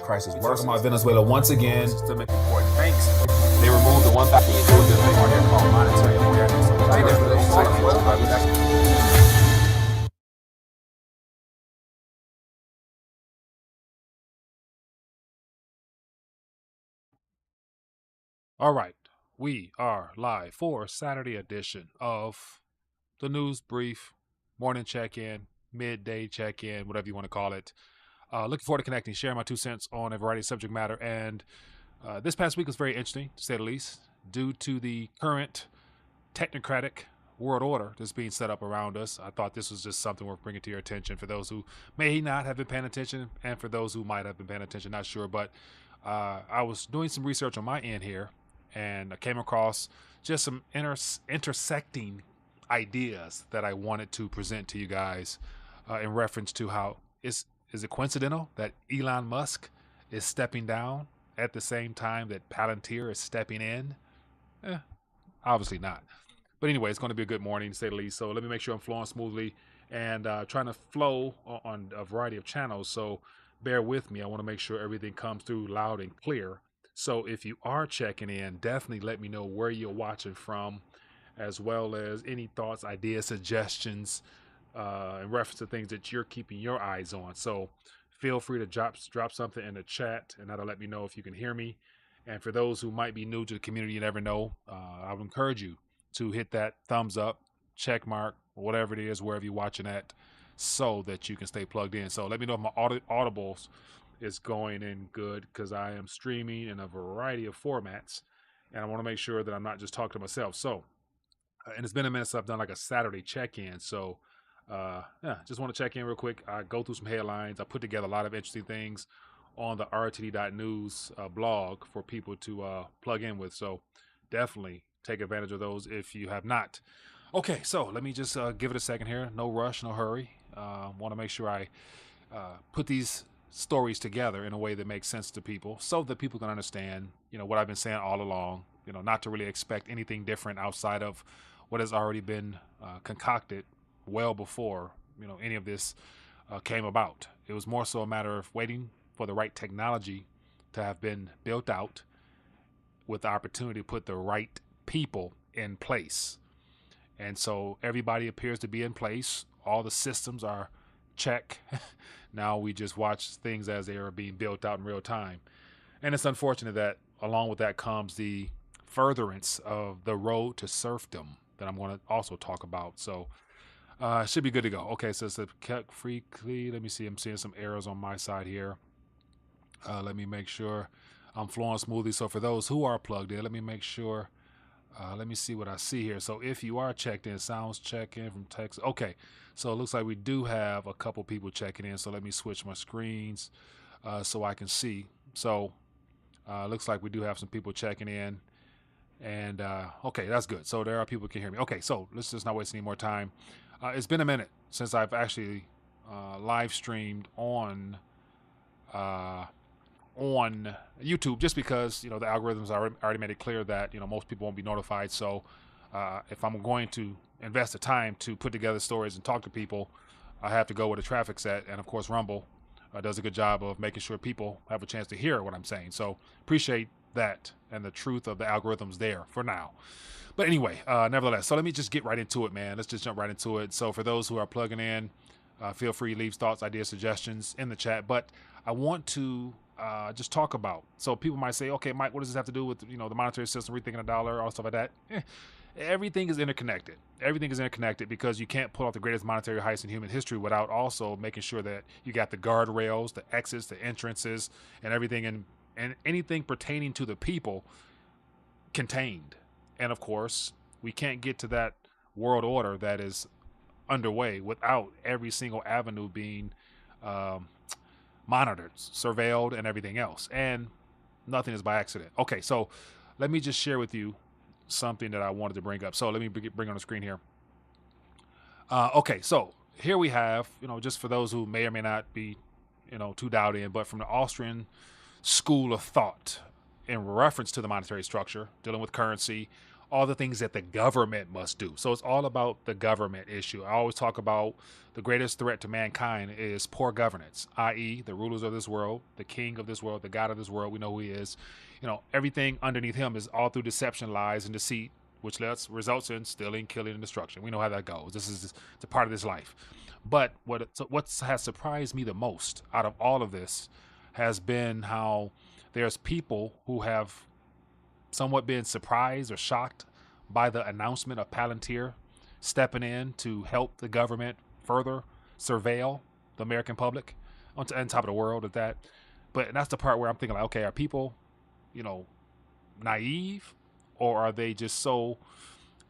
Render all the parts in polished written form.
crisis worse. Talking about Venezuela once again. Systemic important banks. They removed the 1,000 thing on there called monetary awareness. All right, we are live for Saturday edition of the news brief, morning check-in, midday check-in, whatever you want to call it. Looking forward to connecting, sharing my 2 cents on a variety of subject matter. And this past week was very interesting, to say the least, due to the current technocratic world order that's being set up around us. I thought this was just something worth bringing to your attention for those who may not have been paying attention and for those who might have been paying attention, not sure. But I was doing some research on my end here, and I came across just some intersecting ideas that I wanted to present to you guys in reference to how is it coincidental that Elon Musk is stepping down at the same time that Palantir is stepping in? Obviously not. But anyway, it's going to be a good morning, to say the least. So let me make sure I'm flowing smoothly and trying to flow on a variety of channels. So bear with me. I want to make sure everything comes through loud and clear. So if you are checking in, definitely let me know where you're watching from, as well as any thoughts, ideas, suggestions in reference to things that you're keeping your eyes on. So feel free to drop something in the chat, and that'll let me know if you can hear me. And for those who might be new to the community, you never know, I would encourage you to hit that thumbs up, check mark, whatever it is, wherever you're watching at, so that you can stay plugged in. So let me know if my audibles is going in good, because I am streaming in a variety of formats, and I want to make sure that I'm not just talking to myself. So, and it's been a minute since I've done like a Saturday check-in. So, just want to check in real quick. I go through some headlines. I put together a lot of interesting things on the RTD.news blog for people to plug in with. So definitely take advantage of those if you have not. Okay, so let me just give it a second here. No rush, no hurry. Want to make sure I put these stories together in a way that makes sense to people, so that people can understand, what I've been saying all along, not to really expect anything different outside of what has already been concocted well before, any of this came about. It was more so a matter of waiting for the right technology to have been built out, with the opportunity to put the right people in place. And so everybody appears to be in place. All the systems are check. Now we just watch things as they are being built out in real time. And it's unfortunate that along with that comes the furtherance of the road to serfdom that I'm going to also talk about. So should be good to go. Okay, so it's a frequently. Let me see. I'm seeing some errors on my side here. Let me make sure I'm flowing smoothly. So for those who are plugged in, let me make sure. Let me see what I see here. So if you are checked in, sounds check in from Texas. Okay, so it looks like we do have a couple people checking in. So let me switch my screens so I can see. So looks like we do have some people checking in. And okay, that's good. So there are people who can hear me. Okay, so let's just not waste any more time. It's been a minute since I've actually live streamed on YouTube, just because the algorithms already made it clear that most people won't be notified. So if I'm going to invest the time to put together stories and talk to people, I have to go where the traffic's at. And of course, Rumble does a good job of making sure people have a chance to hear what I'm saying. So appreciate that and the truth of the algorithms there for now. But anyway, nevertheless, so let me just get right into it, man. Let's just jump right into it. So for those who are plugging in, feel free to leave thoughts, ideas, suggestions in the chat. But I want to just talk about, so people might say, okay, Mike, what does this have to do with the monetary system, rethinking the dollar, all stuff like that? Everything is interconnected. Everything is interconnected, because you can't pull off the greatest monetary heist in human history without also making sure that you got the guardrails, the exits, the entrances, and everything, and anything pertaining to the people contained. And of course, we can't get to that world order that is underway without every single avenue being monitored, surveilled, and everything else. And nothing is by accident. Okay, so let me just share with you something that I wanted to bring up. So let me bring on the screen here. Okay, so here we have, just for those who may or may not be, too dialed in, but from the Austrian school of thought in reference to the monetary structure, dealing with currency, all the things that the government must do. So it's all about the government issue. I always talk about the greatest threat to mankind is poor governance, i.e. the rulers of this world, the king of this world, the God of this world. We know who he is. Everything underneath him is all through deception, lies, and deceit, which results in stealing, killing, and destruction. We know how that goes. This is a part of this life. But what has surprised me the most out of all of this has been how there's people who have somewhat been surprised or shocked by the announcement of Palantir stepping in to help the government further surveil the American public on top of the world at that. But that's the part where I'm thinking, like, okay, are people, naive, or are they just so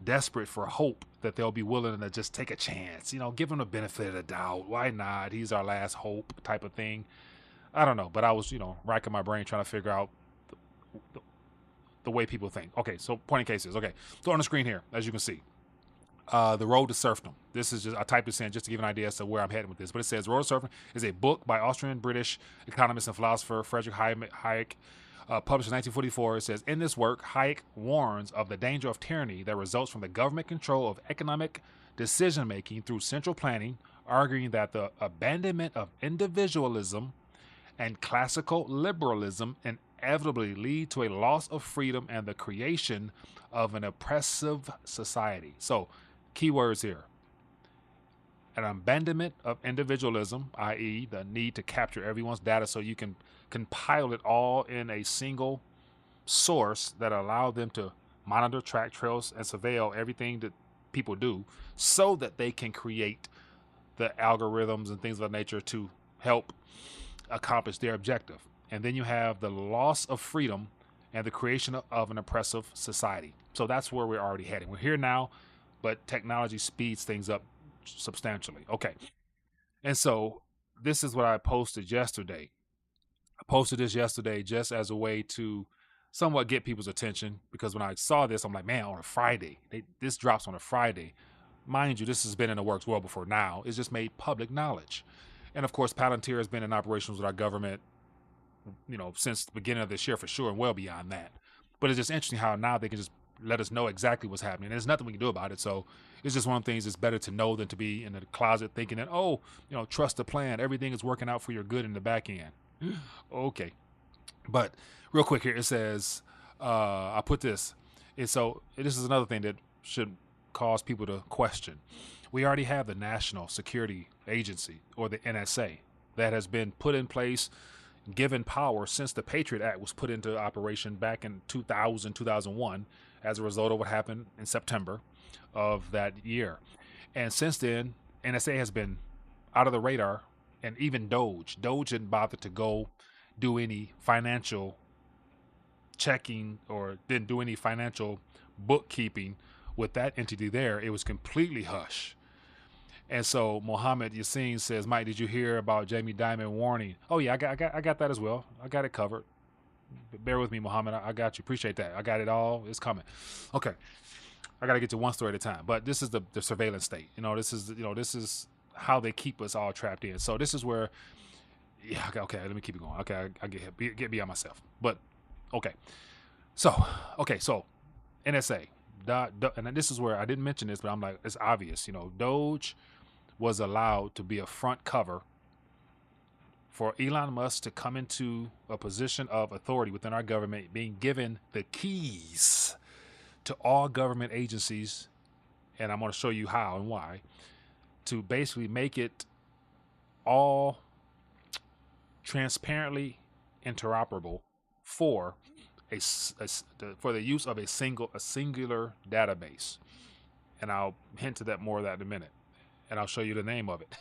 desperate for hope that they'll be willing to just take a chance, give them the benefit of the doubt? Why not? He's our last hope type of thing. I don't know, but I was, racking my brain trying to figure out the way people think. Okay, so point in cases. Okay, so on the screen here, as you can see, The Road to Serfdom. This is just, I typed this in just to give an idea as to where I'm heading with this. But it says, Road to Serfdom is a book by Austrian British economist and philosopher Friedrich Hayek, published in 1944. It says, in this work, Hayek warns of the danger of tyranny that results from the government control of economic decision-making through central planning, arguing that the abandonment of individualism and classical liberalism inevitably lead to a loss of freedom and the creation of an oppressive society. So, keywords here: an abandonment of individualism, i.e. the need to capture everyone's data so you can compile it all in a single source that allow them to monitor, track, trails, and surveil everything that people do so that they can create the algorithms and things of that nature to help accomplish their objective. And then you have the loss of freedom and the creation of an oppressive society. So that's where we're already heading. We're here now, but technology speeds things up substantially. Okay. And so this is what I posted yesterday. I posted this yesterday just as a way to somewhat get people's attention, because when I saw this, I'm like, man, on a Friday, this drops on a Friday. Mind you, this has been in the works well before now. It's just made public knowledge. And of course, Palantir has been in operations with our government, since the beginning of this year for sure, and well beyond that. But it's just interesting how now they can just let us know exactly what's happening. And there's nothing we can do about it. So it's just one of the things that's better to know than to be in the closet thinking that, trust the plan. Everything is working out for your good in the back end. Okay. But real quick here, it says, I put this. And so this is another thing that should cause people to question. We already have the National Security Agency, or the NSA, that has been put in place, given power since the Patriot Act was put into operation back in 2001 as a result of what happened in September of that year. And since then, NSA has been out of the radar, and even Doge didn't bother to go do any financial checking or didn't do any financial bookkeeping with that entity there. It was completely hush. And so Mohammed Yassin says, Mike, did you hear about Jamie Dimon warning? Oh yeah, I got that as well. I got it covered. Bear with me, Mohammed. I got you. Appreciate that. I got it all. It's coming. Okay. I got to get to one story at a time. But this is the surveillance state. This is how they keep us all trapped in. So this is where, yeah, okay, let me keep it going. Okay, I get beyond myself. But okay. So NSA. And this is where I didn't mention this, but I'm like, it's obvious. Doge was allowed to be a front cover for Elon Musk to come into a position of authority within our government, being given the keys to all government agencies, and I'm going to show you how and why, to basically make it all transparently interoperable for for the use of a singular database. And I'll hint to that more of that in a minute, and I'll show you the name of it.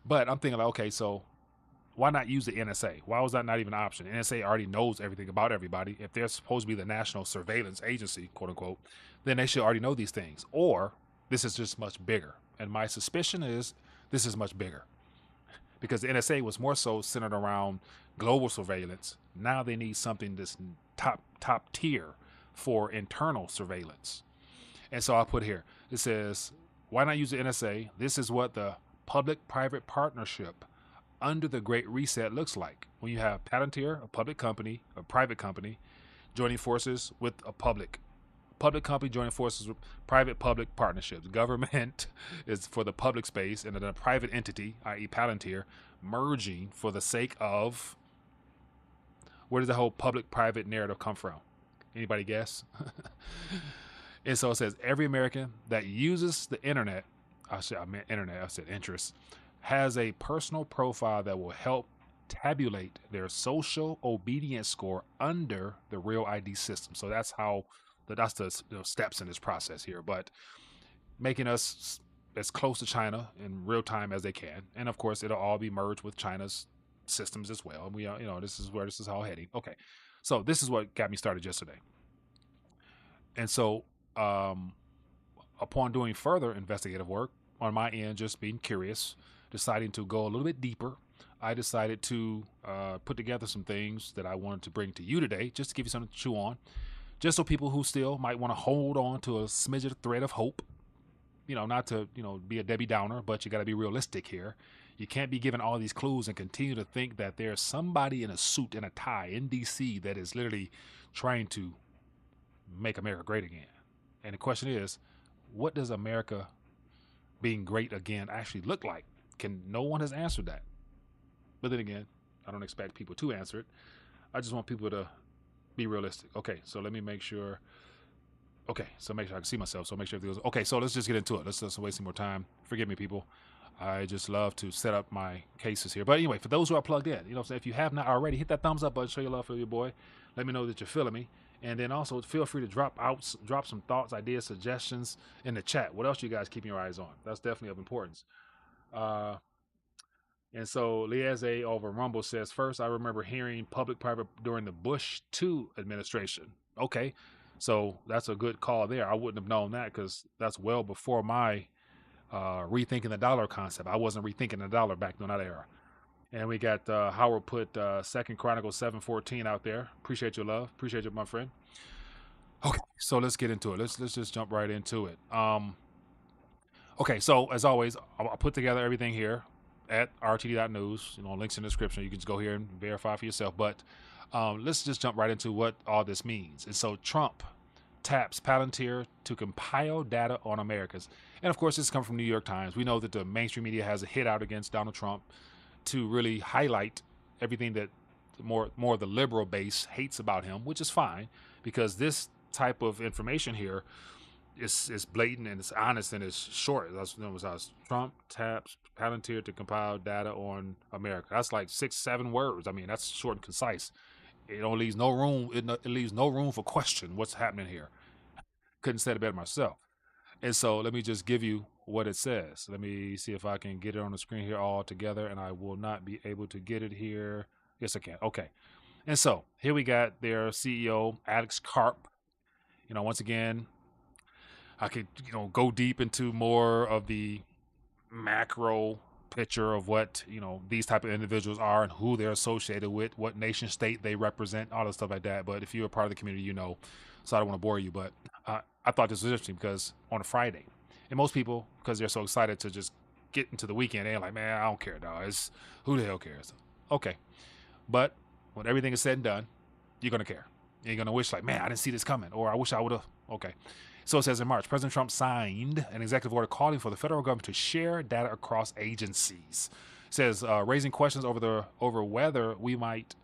But I'm thinking, like, okay, so why not use the NSA? Why was that not even an option? NSA already knows everything about everybody. If they're supposed to be the National Surveillance Agency, quote unquote, then they should already know these things. Or this is just much bigger. And my suspicion is this is much bigger, because the NSA was more so centered around global surveillance. Now they need something that's top tier for internal surveillance. And so I put here, it says, why not use the NSA? This is what the public-private partnership under the Great Reset looks like. When you have Palantir, a public company, a private company, joining forces with a public public company joining forces with private-public partnerships. Government is for the public space, and then a private entity, i.e. Palantir, merging for the sake of, where does the whole public-private narrative come from? Anybody guess? And so it says, every American that uses the internet, I said interest, has a personal profile that will help tabulate their social obedience score under the Real ID system. So that's the steps in this process here, but making us as close to China in real time as they can. And of course, it'll all be merged with China's systems as well. And we are, this is where this is all heading. Okay. So this is what got me started yesterday. And so, upon doing further investigative work on my end, just being curious, deciding to go a little bit deeper, I decided to put together some things that I wanted to bring to you today, just to give you something to chew on, just so people who still might want to hold on to a smidge of thread of hope, not to, be a Debbie Downer, but you got to be realistic here. You can't be given all these clues and continue to think that there's somebody in a suit and a tie in DC that is literally trying to make America great again. And the question is, what does America being great again actually look like? No one has answered that. But then again, I don't expect people to answer it. I just want people to be realistic. Okay, so let me make sure. Okay, so make sure I can see myself. So make sure everything goes. Okay, so let's just get into it. Let's waste some more time. Forgive me, people. I just love to set up my cases here. But anyway, for those who are plugged in, if you have not already, hit that thumbs up button, show your love for your boy. Let me know that you're feeling me. And then also feel free to drop some thoughts, ideas, suggestions in the chat. What else you guys keeping your eyes on? That's definitely of importance. And so Liese over Rumble says, first, I remember hearing public-private during the Bush II administration. Okay, so that's a good call there. I wouldn't have known that because that's well before my rethinking the dollar concept. I wasn't rethinking the dollar back during that era. And we got Howard put 2 Chronicles 7:14 out there. Appreciate your love. Appreciate you, my friend. Okay, so let's get into it. Let's just jump right into it. Okay, so as always, I'll put together everything here at rtd.news. Links in the description. You can just go here and verify for yourself. But let's just jump right into what all this means. And so Trump taps Palantir to compile data on Americans. And of course, this comes from New York Times. We know that the mainstream media has a hit out against Donald Trump to really highlight everything that more the liberal base hates about him, which is fine, because this type of information here is blatant and it's honest and it's short. That's Trump taps Palantir to compile data on America. That's like 6-7 words. I mean, that's short and concise. It leaves no room. It leaves no room for question. What's happening here? Couldn't say it better myself. And so let me just give you what it says. Let me see if I can get it on the screen here all together, and I will not be able to get it here. Yes, I can. Okay. And so here we got their CEO, Alex Karp. Once again, I could, go deep into more of the macro picture of what, these type of individuals are and who they're associated with, what nation state they represent, all that stuff like that. But if you're a part of the community, so I don't want to bore you, but I thought this was interesting because on a Friday, and most people, because they're so excited to just get into the weekend, they're like, man, I don't care, dog. Who the hell cares? Okay. But when everything is said and done, you're going to care. You're going to wish like, man, I didn't see this coming, or I wish I would have. Okay. So it says in March, President Trump signed an executive order calling for the federal government to share data across agencies. It says raising questions over whether we might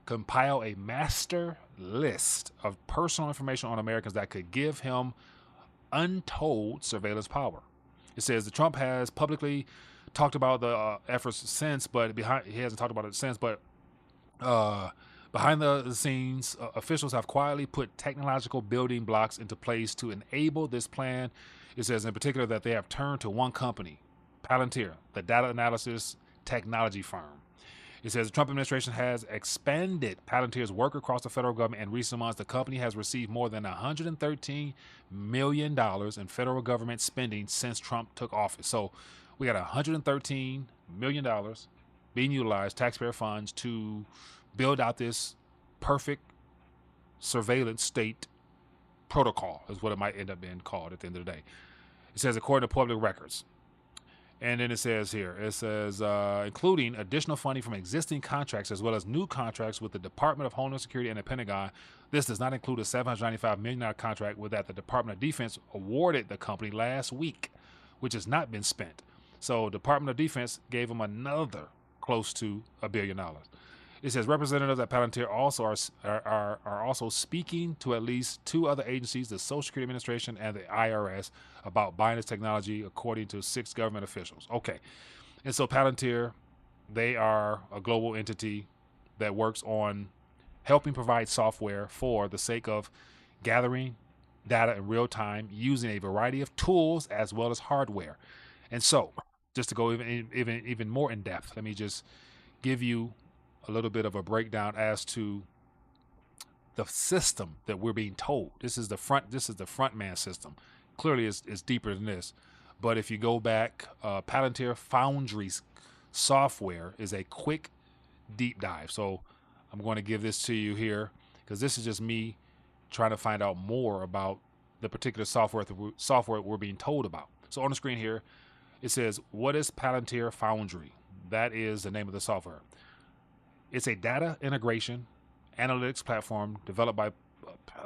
compile a master list of personal information on Americans that could give him untold surveillance power. It says that Trump has publicly talked about the efforts since, but he hasn't talked about it since, but behind the scenes, officials have quietly put technological building blocks into place to enable this plan. It says in particular that they have turned to one company, Palantir, the data analysis technology firm. It says the Trump administration has expanded Palantir's work across the federal government. In recent months, the company has received more than $113 million in federal government spending since Trump took office. So we got $113 million being utilized, taxpayer funds, to build out this perfect surveillance state protocol, is what it might end up being called at the end of the day. It says according to public records. And then it says here, including additional funding from existing contracts as well as new contracts with the Department of Homeland Security and the Pentagon. This does not include a $795 million contract with that the Department of Defense awarded the company last week, which has not been spent. So Department of Defense gave them another close to $1 billion. It says representatives at Palantir also are also speaking to at least 2 other agencies, the Social Security Administration and the IRS, about buying this technology, according to 6 government officials. Okay, and so Palantir, they are a global entity that works on helping provide software for the sake of gathering data in real time using a variety of tools as well as hardware. And so, just to go even more in depth, let me just give you a little bit of a breakdown as to the system that we're being told. This is the front man system. Clearly it's deeper than this. But if you go back, Palantir Foundry's software is a quick deep dive. So I'm going to give this to you here because this is just me trying to find out more about the particular software we're being told about. So on the screen here, it says, what is Palantir Foundry? That is the name of the software. It's a data integration analytics platform developed by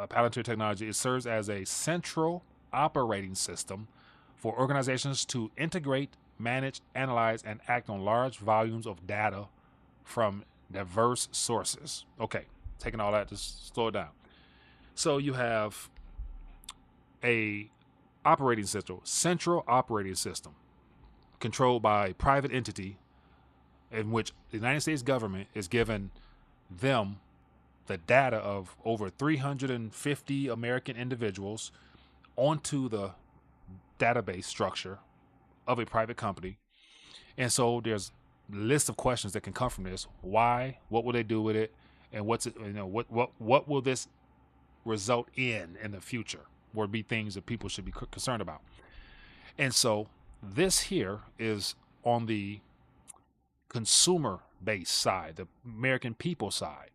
Palantir Technology. It serves as a central operating system for organizations to integrate, manage, analyze, and act on large volumes of data from diverse sources. Okay, taking all that, just slow it down. So you have a central operating system controlled by a private entity in which the United States government is giving them the data of over 350 American individuals onto the database structure of a private company. And so there's a list of questions that can come from this. Why? What will they do with it? And what's it, what will this result in the future? Would be things that people should be concerned about. And so this here is on the consumer-based side, the American people side.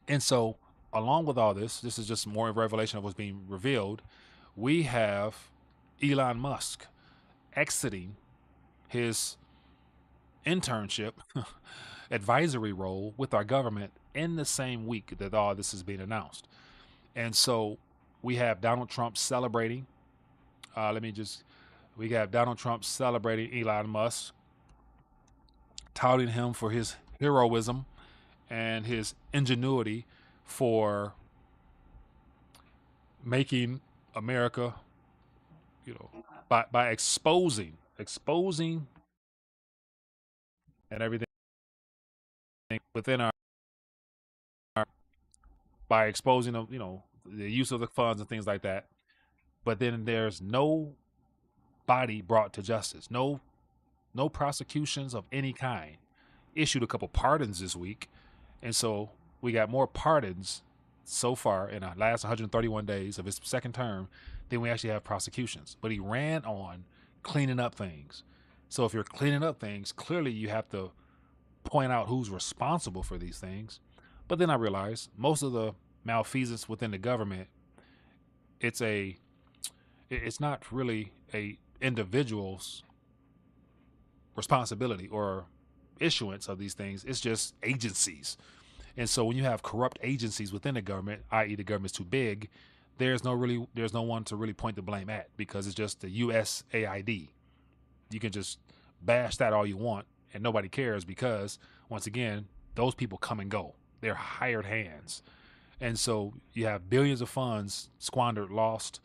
And so along with all this is just more revelation of what's being revealed. We have Elon Musk exiting his internship advisory role with our government in the same week that all this is being announced. And so we have Donald Trump celebrating. We got Donald Trump celebrating Elon Musk, touting him for his heroism and his ingenuity for making America, by exposing and everything within our by exposing the use of the funds and things like that. But then there's no body brought to justice, no prosecutions of any kind. Issued a couple pardons this week, and so we got more pardons so far in the last 131 days of his second term than we actually have prosecutions. But he ran on cleaning up things. So if you're cleaning up things, clearly you have to point out who's responsible for these things. But then I realized most of the malfeasance within the government, it's not really a individual's responsibility or issuance of these things. It's just agencies. And so when you have corrupt agencies within the government, i.e. the government's too big, there's no one to really point the blame at, because it's just the USAID. You can just bash that all you want and nobody cares, because once again, those people come and go. They're hired hands. And so you have billions of funds squandered, lost,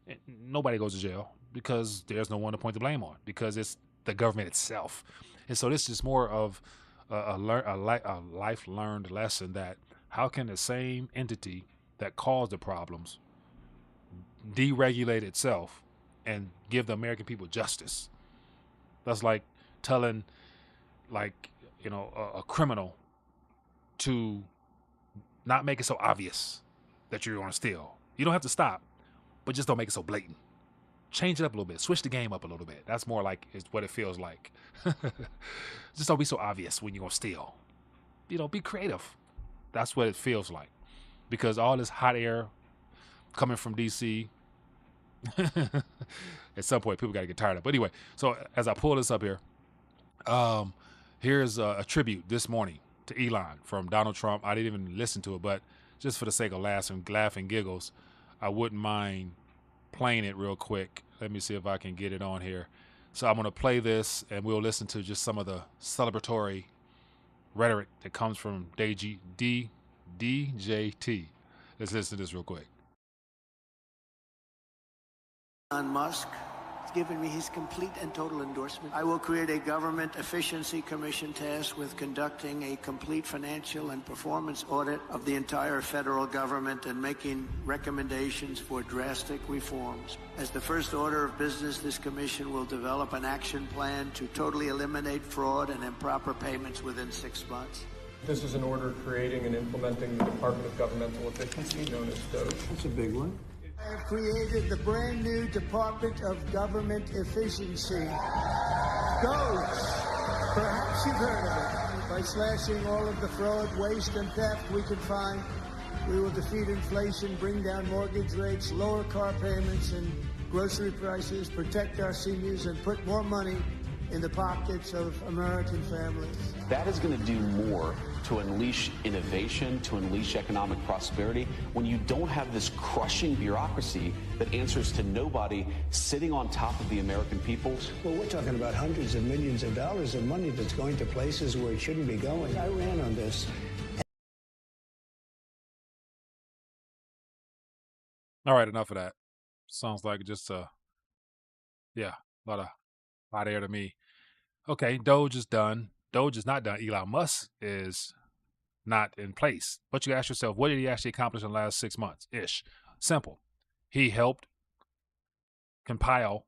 and nobody goes to jail because there's no one to point the blame on, because it's the government itself. And so this is more of a life learned lesson, that how can the same entity that caused the problems deregulate itself and give the American people justice? That's like telling a criminal to not make it so obvious that you're going to steal. You don't have to stop, but just don't make it so blatant. Change it up a little bit. Switch the game up a little bit. That's more like is what it feels like. Just don't be so obvious when you're going to steal. Be creative. That's what it feels like. Because all this hot air coming from DC at some point people got to get tired of. But anyway, so as I pull this up here, here's a tribute this morning to Elon from Donald Trump. I didn't even listen to it, but just for the sake of laughing giggles, I wouldn't mind playing it real quick. Let me see if I can get it on here. So I'm going to play this, and we'll listen to just some of the celebratory rhetoric that comes from DJT. Let's listen to this real quick. Elon Musk has given me his complete and total endorsement. I will create a government efficiency commission tasked with conducting a complete financial and performance audit of the entire federal government and making recommendations for drastic reforms. As the first order of business, this commission will develop an action plan to totally eliminate fraud and improper payments within 6 months. This is an order creating and implementing the Department of Governmental Efficiency, known as Doge. That's a big one. I have created the brand new Department of Government Efficiency. Doge. Perhaps you've heard of it. By slashing all of the fraud, waste, and theft we can find, we will defeat inflation, bring down mortgage rates, lower car payments and grocery prices, protect our seniors, and put more money in the pockets of American families. That is going to do more to unleash innovation, to unleash economic prosperity, when you don't have this crushing bureaucracy that answers to nobody sitting on top of the American people. Well, we're talking about hundreds of millions of dollars of money that's going to places where it shouldn't be going. I ran on this. All right, enough of that. Sounds like just a lot of hot air to me. Okay, Doge is done. Doge is not done. Elon Musk is not in place. But you ask yourself, what did he actually accomplish in the last 6 months-ish? Simple. He helped compile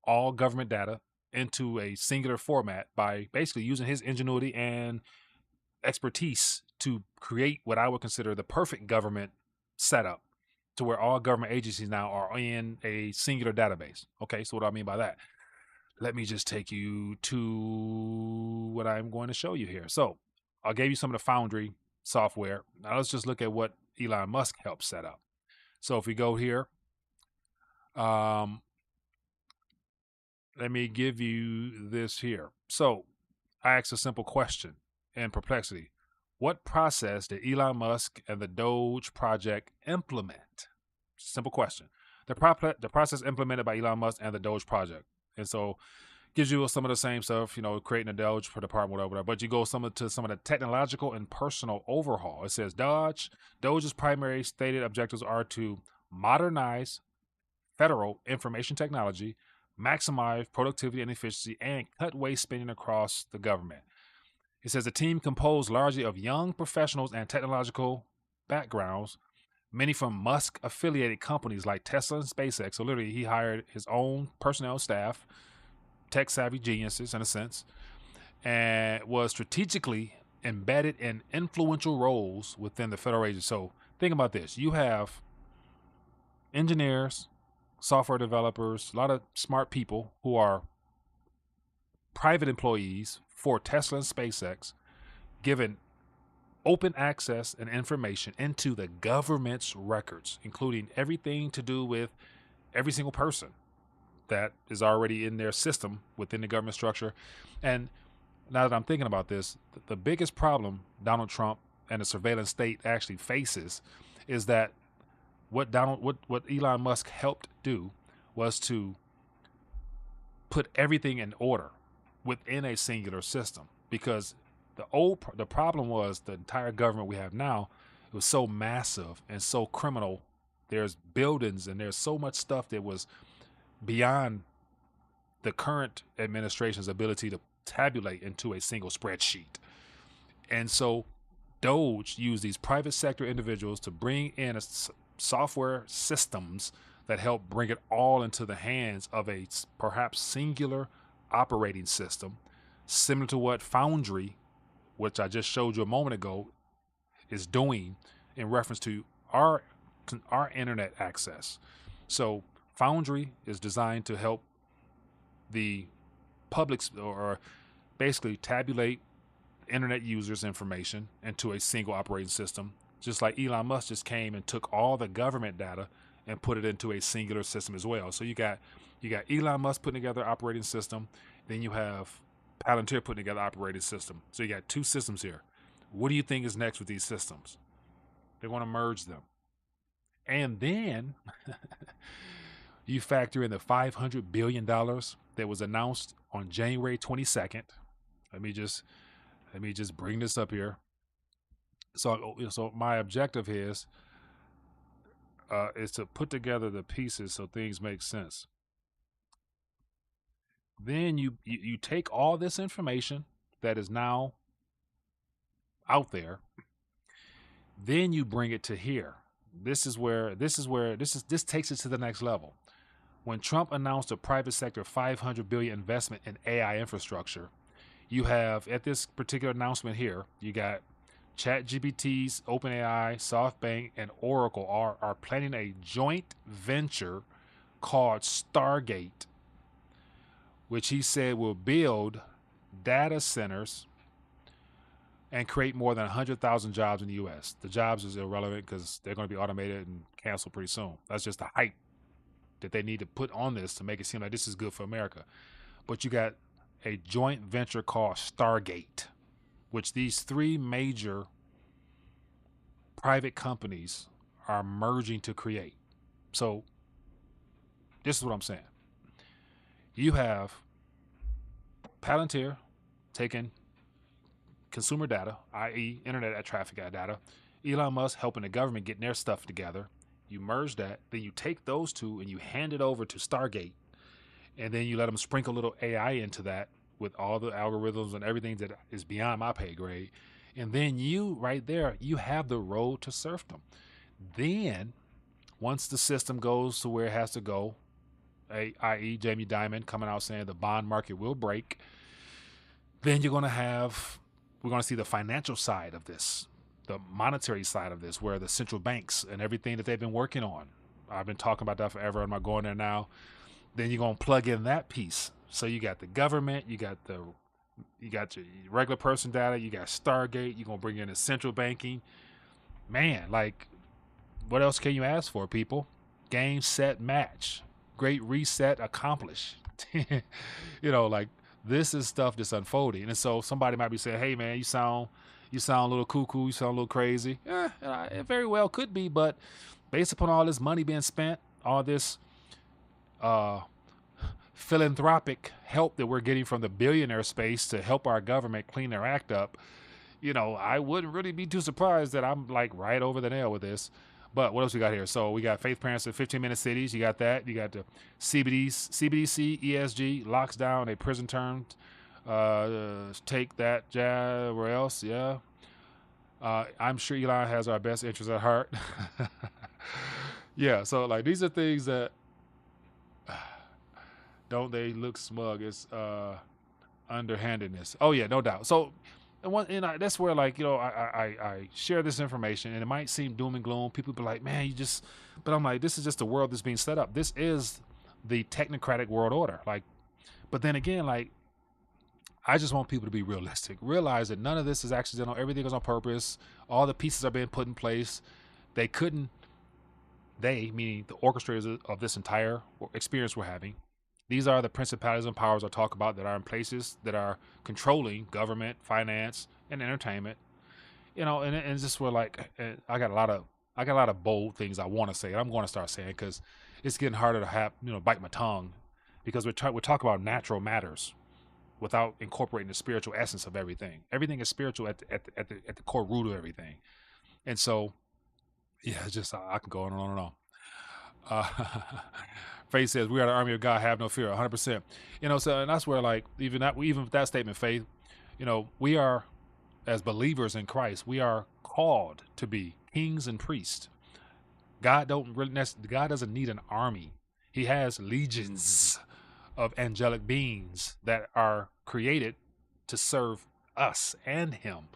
all government data into a singular format by basically using his ingenuity and expertise to create what I would consider the perfect government setup, to where all government agencies now are in a singular database. Okay, so what do I mean by that? Let me just take you to what I'm going to show you here. So I gave you some of the Foundry software. Now let's just look at what Elon Musk helped set up. So if we go here, let me give you this here. So I asked a simple question in Perplexity. What process did Elon Musk and the Doge Project implement? Simple question. The process implemented by Elon Musk and the Doge Project. And so gives you some of the same stuff, creating a Doge for department, whatever. But you go to some of the technological and personal overhaul. It says Doge's primary stated objectives are to modernize federal information technology, maximize productivity and efficiency, and cut waste spending across the government. It says a team composed largely of young professionals and technological backgrounds, many from Musk-affiliated companies like Tesla and SpaceX. So literally, he hired his own personnel staff, tech-savvy geniuses in a sense, and was strategically embedded in influential roles within the federal agency. So think about this. You have engineers, software developers, a lot of smart people who are private employees for Tesla and SpaceX, given open access and information into the government's records, including everything to do with every single person that is already in their system within the government structure. And now that I'm thinking about this, the biggest problem Donald Trump and the surveillance state actually faces is that what Elon Musk helped do was to put everything in order within a singular system. Because the problem was the entire government we have now, it was so massive and so criminal. There's buildings and there's so much stuff that was beyond the current administration's ability to tabulate into a single spreadsheet. And so Doge used these private sector individuals to bring in software systems that help bring it all into the hands of a perhaps singular operating system, similar to what Foundry, which I just showed you a moment ago, is doing in reference to our internet access. So Foundry is designed to help the public's, or basically tabulate internet users' information into a single operating system, just like Elon Musk just came and took all the government data and put it into a singular system as well. So you got You got Elon Musk putting together an operating system. Then you have Palantir putting together an operating system. So you got two systems here. What do you think is next with these systems? They want to merge them. And then you factor in the $500 billion that was announced on January 22nd. Let me just bring this up here. So my objective is to put together the pieces so things make sense. Then you take all this information that is now out there. Then you bring it to here. This takes it to the next level. When Trump announced a private sector $500 billion investment in AI infrastructure, you have at this particular announcement here, you got ChatGPT's, OpenAI, SoftBank, and Oracle are planning a joint venture called Stargate, which he said will build data centers and create more than 100,000 jobs in the U.S. The jobs is irrelevant because they're going to be automated and canceled pretty soon. That's just the hype that they need to put on this to make it seem like this is good for America. But you got a joint venture called Stargate, which these three major private companies are merging to create. So this is what I'm saying. You have Palantir taking consumer data, i.e. internet traffic data, Elon Musk helping the government get their stuff together. You merge that, then you take those two and you hand it over to Stargate, and then you let them sprinkle a little AI into that with all the algorithms and everything that is beyond my pay grade. And then you, right there, you have the road to serfdom. Then, once the system goes to where it has to go, i.e. Jamie Dimon coming out saying the bond market will break, then we're going to see the financial side of this, the monetary side of this, where the central banks and everything that they've been working on. I've been talking about that forever. I'm not going there now. Then you're going to plug in that piece. So you got the government, you got your regular person data, you got Stargate, you're going to bring in the central banking. Man, like, what else can you ask for, people? Game, set, match. Great reset, accomplish. Like, this is stuff that's unfolding. And so somebody might be saying, hey, man, you sound a little cuckoo, you sound a little crazy. It very well could be, but based upon all this money being spent, all this philanthropic help that we're getting from the billionaire space to help our government clean their act up, I wouldn't really be too surprised that I'm like right over the nail with this. But what else we got here? So we got Faith Parents in 15-minute cities. You got that. You got the CBDC, ESG locks down a prison term. Take that jab. Where else? Yeah. I'm sure Elon has our best interests at heart. Yeah. So like these are things that don't they look smug? It's underhandedness. Oh yeah, no doubt. So. And that's where, like, I share this information, and it might seem doom and gloom. People be like, man, but I'm like, this is just the world that's being set up. This is the technocratic world order. Like, but then again, like, I just want people to be realistic. Realize that none of this is accidental. Everything is on purpose. All the pieces are being put in place. Meaning the orchestrators of this entire experience we're having, these are the principalities and powers I talk about that are in places that are controlling government, finance, and entertainment. And it's just where like I got a lot of bold things I want to say, and I'm going to start saying because it's getting harder to bite my tongue because we're talking about natural matters without incorporating the spiritual essence of everything. Everything is spiritual at the core root of everything, and so yeah, it's just I can go on and on and on. Faith says, we are the army of God, have no fear, 100%. So and that's where, like, even with that statement, Faith, we are, as believers in Christ, we are called to be kings and priests. God doesn't need an army. He has legions of angelic beings that are created to serve us and him.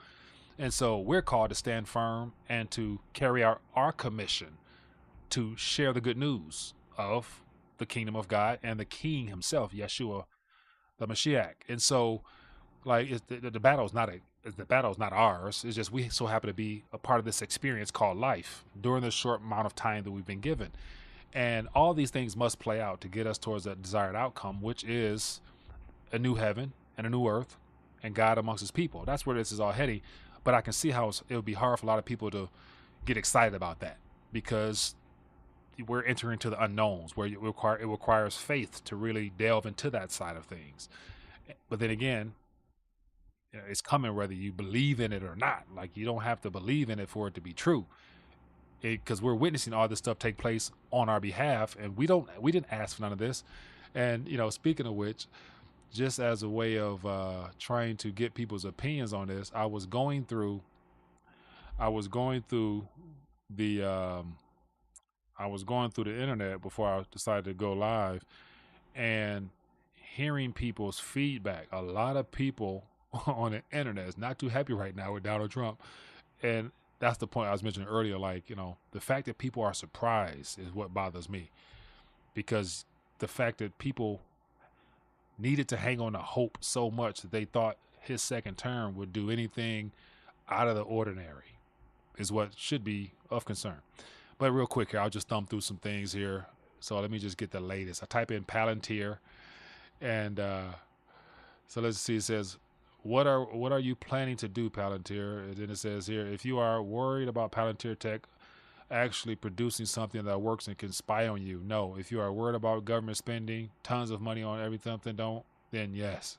And so we're called to stand firm and to carry out our commission to share the good news of the kingdom of God and the King himself, Yeshua, the Mashiach. And so, like, the battle is not ours. It's just we so happen to be a part of this experience called life during the short amount of time that we've been given. And all these things must play out to get us towards a desired outcome, which is a new heaven and a new earth and God amongst his people. That's where this is all heading. But I can see how it would be hard for a lot of people to get excited about that, because we're entering into the unknowns where it requires faith to really delve into that side of things. But then again, it's coming whether you believe in it or not. Like, you don't have to believe in it for it to be true, because we're witnessing all this stuff take place on our behalf, and we didn't ask for none of this. And speaking of which, just as a way of trying to get people's opinions on this, I was going through the internet before I decided to go live, and hearing people's feedback. A lot of people on the internet is not too happy right now with Donald Trump. And that's the point I was mentioning earlier. Like, the fact that people are surprised is what bothers me, because the fact that people needed to hang on to hope so much that they thought his second term would do anything out of the ordinary is what should be of concern. But real quick here, I'll just thumb through some things here. So let me just get the latest. I type in Palantir, and so let's see. It says, what are you planning to do, Palantir? And then it says here, if you are worried about Palantir Tech actually producing something that works and can spy on you, no. If you are worried about government spending tons of money on everything, then yes.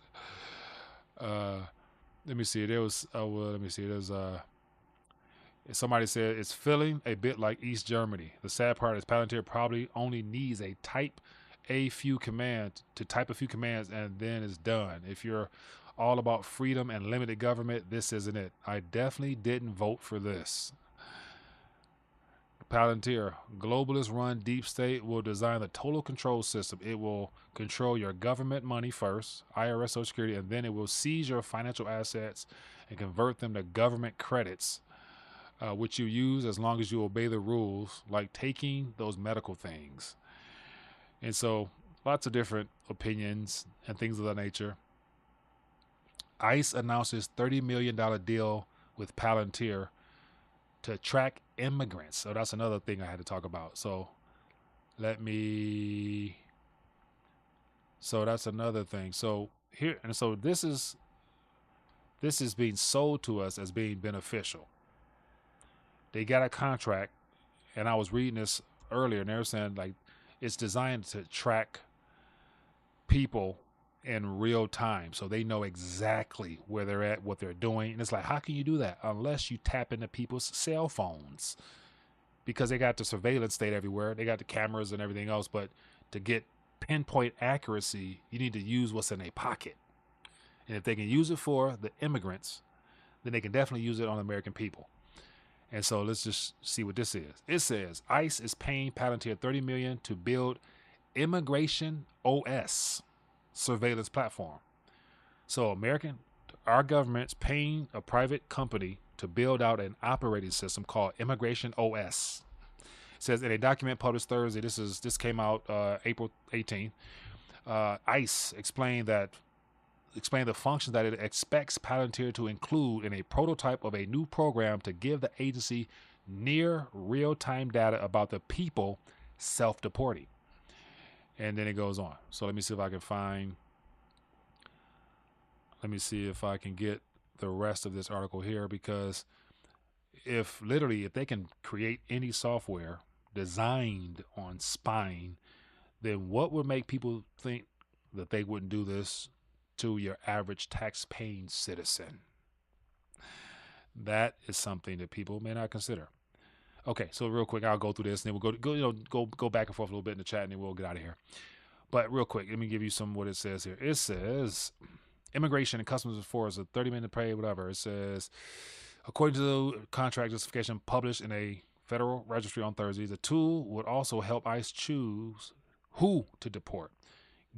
Let me see. Somebody said it's feeling a bit like East Germany. The sad part is Palantir probably only needs to type a few commands, and then it's done. If you're all about freedom and limited government, this isn't it. I definitely didn't vote for this. Palantir, globalist-run deep state, will design the total control system. It will control your government money first, IRS, Social Security, and then it will seize your financial assets and convert them to government credits, which you use as long as you obey the rules, like taking those medical things. And so lots of different opinions and things of that nature. ICE announces $30 million deal with Palantir to track immigrants. So that's another thing I had to talk about. So that's another thing. So here, and so this is being sold to us as being beneficial. They got a contract, and I was reading this earlier, and they were saying like it's designed to track people in real time, so they know exactly where they're at, what they're doing. And it's like, how can you do that unless you tap into people's cell phones? Because they got the surveillance state everywhere, they got the cameras and everything else. But to get pinpoint accuracy, you need to use what's in their pocket. And if they can use it for the immigrants, then they can definitely use it on the American people. And so let's just see what this is. It says ICE is paying Palantir $30 million to build Immigration OS surveillance platform. So our government's paying a private company to build out an operating system called Immigration OS. It says in a document published Thursday, this came out April 18th. ICE explained the functions that it expects Palantir to include in a prototype of a new program to give the agency near real-time data about the people self-deporting. And then it goes on. So let me see if I can get the rest of this article here, because if they can create any software designed on spying, then what would make people think that they wouldn't do this to your average tax-paying citizen? That is something that people may not consider. Okay, so real quick, I'll go through this, and then we'll go back and forth a little bit in the chat, and then we'll get out of here. But real quick, let me give you what it says here. It says Immigration and Customs Enforcement, a 30-minute pay, whatever. It says, according to the contract justification published in a federal registry on Thursday, the tool would also help ICE choose who to deport,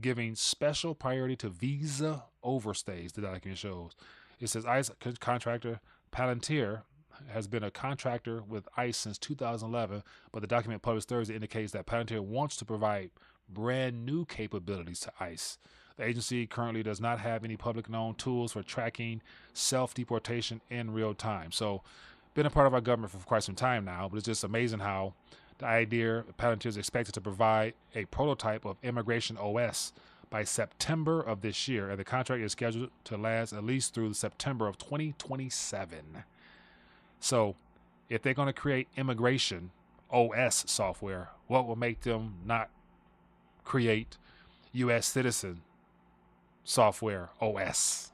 giving special priority to visa overstays, the document shows. It says ICE contractor Palantir has been a contractor with ICE since 2011, but the document published Thursday indicates that Palantir wants to provide brand new capabilities to ICE. The agency currently does not have any public known tools for tracking self-deportation in real time. So, been a part of our government for quite some time now, but it's just amazing how The idea, Palantir is expected to provide a prototype of immigration OS by September of this year, and the contract is scheduled to last at least through September of 2027. So if they're going to create immigration OS software, what will make them not create U.S. citizen software OS?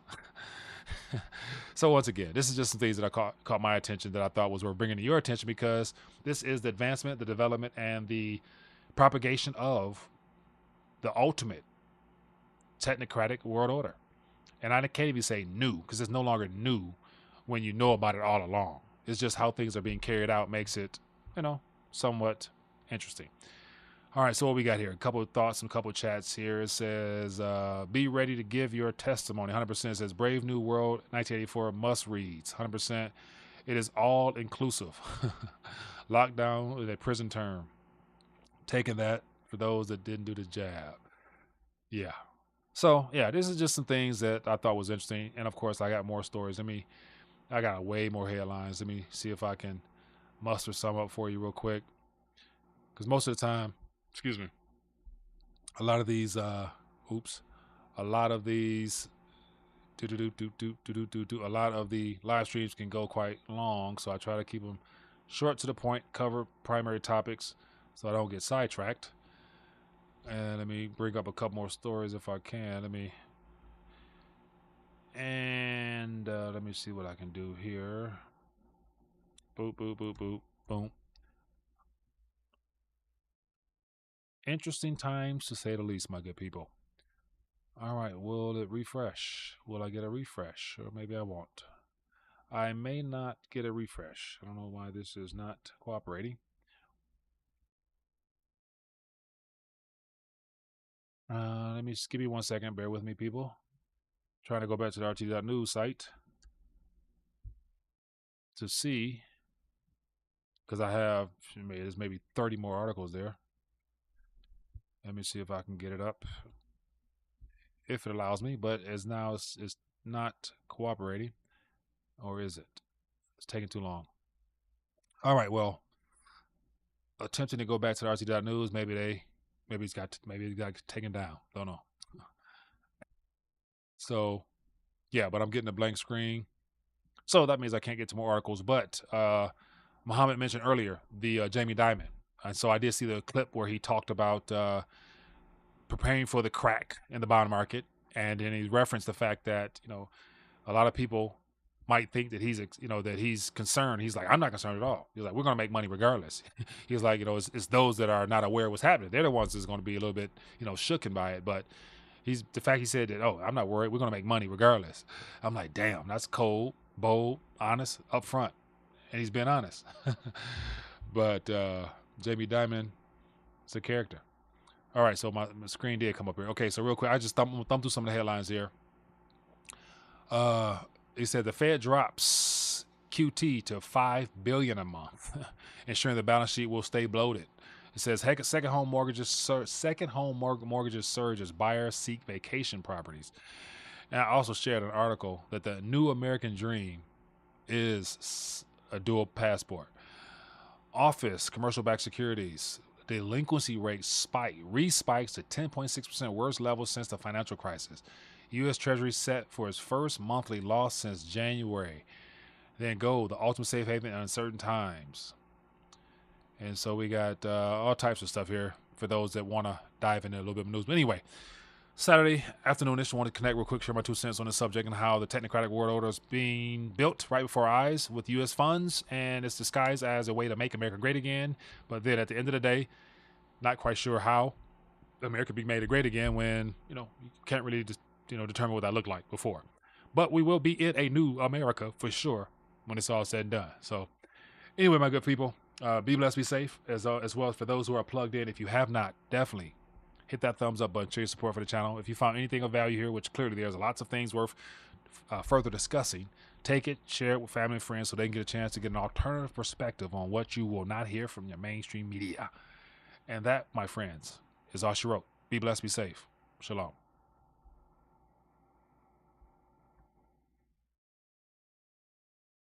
So once again, this is just some things that caught my attention that I thought was worth bringing to your attention, because this is the advancement, the development, and the propagation of the ultimate technocratic world order. And I can't even say new, because it's no longer new when you know about it all along. It's just how things are being carried out makes it, somewhat interesting. All right, so what we got here? A couple of thoughts and a couple of chats here. It says, be ready to give your testimony. 100% says, Brave New World 1984 must reads. 100%. It is all inclusive. Lockdown is a prison term. Taking that for those that didn't do the jab. Yeah. So, yeah, this is just some things that I thought was interesting. And, of course, I got more stories. I got way more headlines. Let me see if I can muster some up for you real quick. Because most of the time, a lot of these, a lot of the live streams can go quite long. So I try to keep them short to the point, cover primary topics so I don't get sidetracked. And let me bring up a couple more stories if I can. Let me see what I can do here. Boop, boop, boop, boop, boom. Interesting times, to say the least, my good people. All right, will it refresh? Will I get a refresh? Or maybe I won't. I may not get a refresh. I don't know why this is not cooperating. Let me just give me 1 second. Bear with me, people. Trying to go back to the RTD.news site to see, because I have, there's maybe 30 more articles there. Let me see if I can get it up, if it allows me, but it's not cooperating. Or is it? It's taking too long. All right, well, attempting to go back to the RTD.news, maybe it got taken down. Don't know. So, yeah, but I'm getting a blank screen. So that means I can't get to more articles. But Muhammad mentioned earlier the Jamie Dimon. And so I did see the clip where he talked about preparing for the crack in the bond market. And then he referenced the fact that, a lot of people might think that he's concerned. He's like, I'm not concerned at all. He's like, we're going to make money regardless. He's like, it's those that are not aware of what's happening. They're the ones that's going to be a little bit, shooken by it. But the fact he said that, I'm not worried. We're going to make money regardless. I'm like, damn, that's cold, bold, honest, upfront. And he's been honest. But Jamie Dimon is a character. All right, so my screen did come up here. Okay, so real quick, I just thumb through some of the headlines here. He said the Fed drops QT to $5 billion a month, ensuring the balance sheet will stay bloated. It says second home mortgages surge as buyers seek vacation properties. And I also shared an article that the new American dream is a dual passport. Office commercial-backed securities delinquency rate respikes to 10.6%, worst level since the financial crisis. U.S. Treasury set for its first monthly loss since January. Then gold, the ultimate safe haven in uncertain times. And so we got all types of stuff here for those that want to dive into a little bit of news. But anyway, Saturday afternoon, I just want to connect real quick, share my 2 cents on this subject and how the technocratic world order is being built right before our eyes with U.S. funds, and it's disguised as a way to make America great again. But then at the end of the day, not quite sure how America be made great again when, you can't really just, determine what that looked like before. But we will be in a new America for sure when it's all said and done. So anyway, my good people, be blessed, be safe, as well as for those who are plugged in. If you have not, definitely hit that thumbs up button, show your support for the channel. If you found anything of value here, which clearly there's lots of things worth further discussing, take it, share it with family and friends so they can get a chance to get an alternative perspective on what you will not hear from your mainstream media. And that, my friends, is all she wrote. Be blessed, be safe. Shalom.